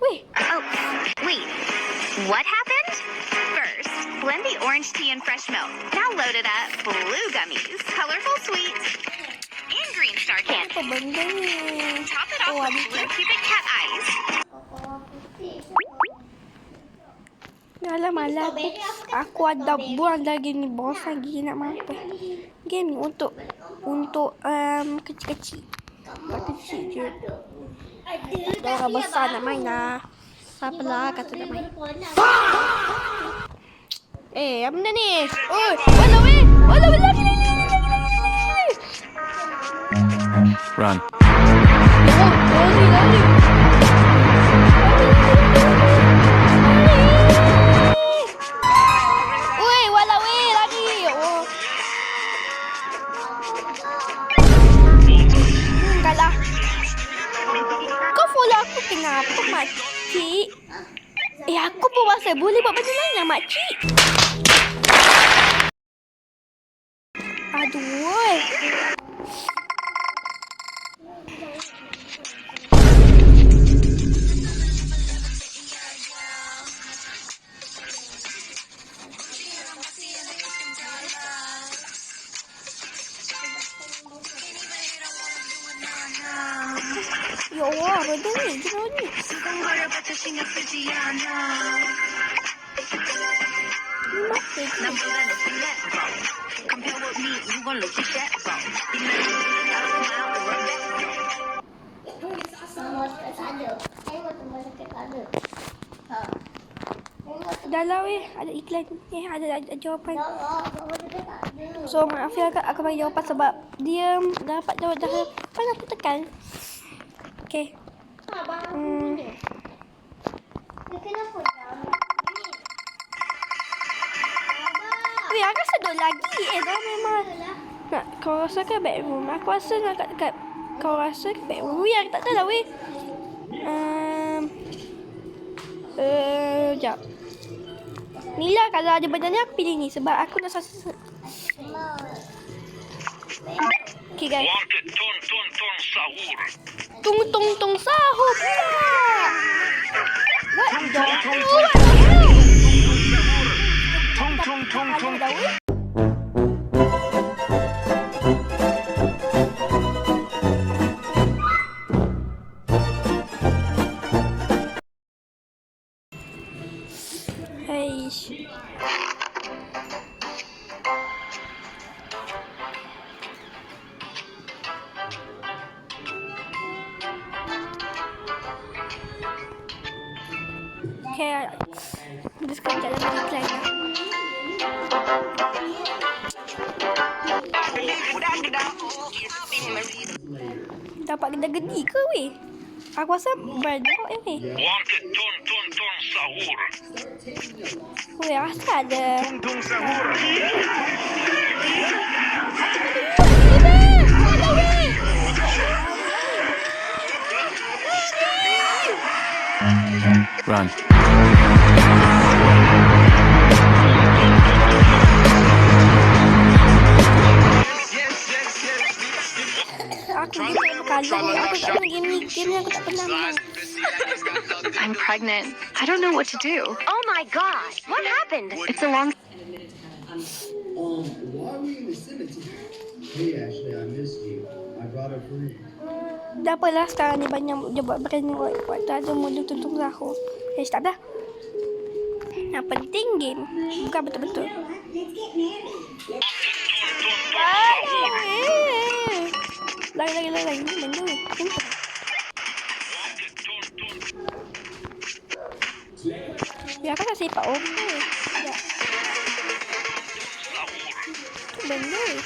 Weh, Oh, wait. What happened? First, blend the orange tea and fresh milk. Now load it up. Blue gummies, colorful sweets, and green star candy. apa benda ni? Top it off Oh, with ada blue cubic cat eyes. Alah malah aku ada buang lagi ni, bosan gigi nak makan. Game ni untuk kecil-kecil. Tak kecil je. Dah orang besar nak main lah. Siapalah kata nak main. Apa benda ni? Oi, walau weh. Walau lagi. Run. Lari. Oi, walau weh lari. Oh. Kalah. Kau follow aku kenapa, makcik? Aku pun rasa boleh buat benda lain lah, makcik. Aduh. Ya Allah, benda ni. Kenapa ni? Ni mati ke? Dah lah weh, ada iklan. Ada jawapan. So maaf ya kak, aku bagi jawapan sebab dia dah dapat jawab dah. Kan aku tekan. Okay. Weh, aku rasa duduk lagi. Dah memang. Nak, kau rasa ke bedroom? Aku rasa nak kat kau rasa ke bedroom? Weh, aku tak tahu lah weh. Sekejap. Ni lah kalau ada benda ni aku pilih ni sebab aku nak rasa. Okay guys. Tung sahur pula. What the hell? Eish. Okay, kita sekarang jalan iklan lah. Dapat geda-gedi ke weh? Aku rasa berdok weh. Weh, rasa ada. Run. Aku tak pernah game ni aku tak pernah main. I'm pregnant. I don't know what to do. Oh my god. What happened? It's a long... Why were you in the cemetery? Hey, Ashley, I missed you. I brought a friend. Dah apalah sekarang ni banyak dia buat brand waktu ada modul tuntung sahur. Start dah. Yang penting game. Bukan betul-betul. Lagi. Benda ni. Biar kan sepak Ya. Benda ni.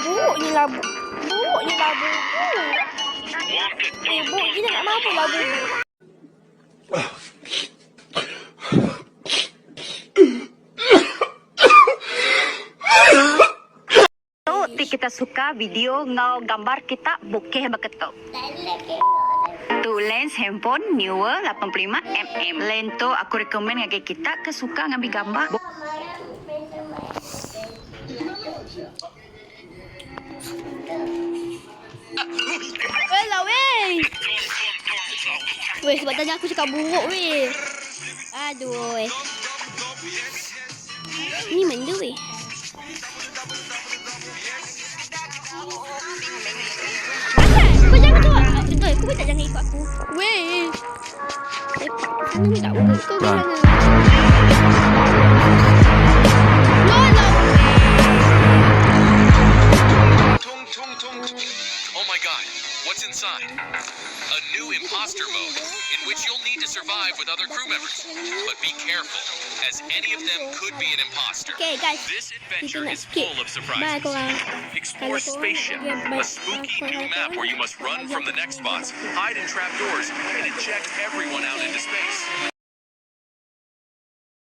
Buruk ni labu. Buruk ni tak mampu labu. Kita suka video ngau gambar kita bokeh baketok. Tu lens handphone newer 85mm. Lens tu aku recommend ngagi kita ke suka ngambil gambar. Alah weh. Weh, sebab tadi aku cakap buruk weh. Aduh weh. Ni benda weh. Kau jangan tu. Betul, kau tak jangan ikut aku. Weh. Ni tak boleh kau ke sana. Oh my god, what's inside? A new imposter mode, in which you'll need to survive with other crew members. But be careful, as any of them could be an imposter. Okay guys. This adventure Kita nak is skip. full of Bye surprises. korang. Explore Spaceship, a spooky new map where you must run from the next bots, hide in trapdoors, and eject everyone out into space.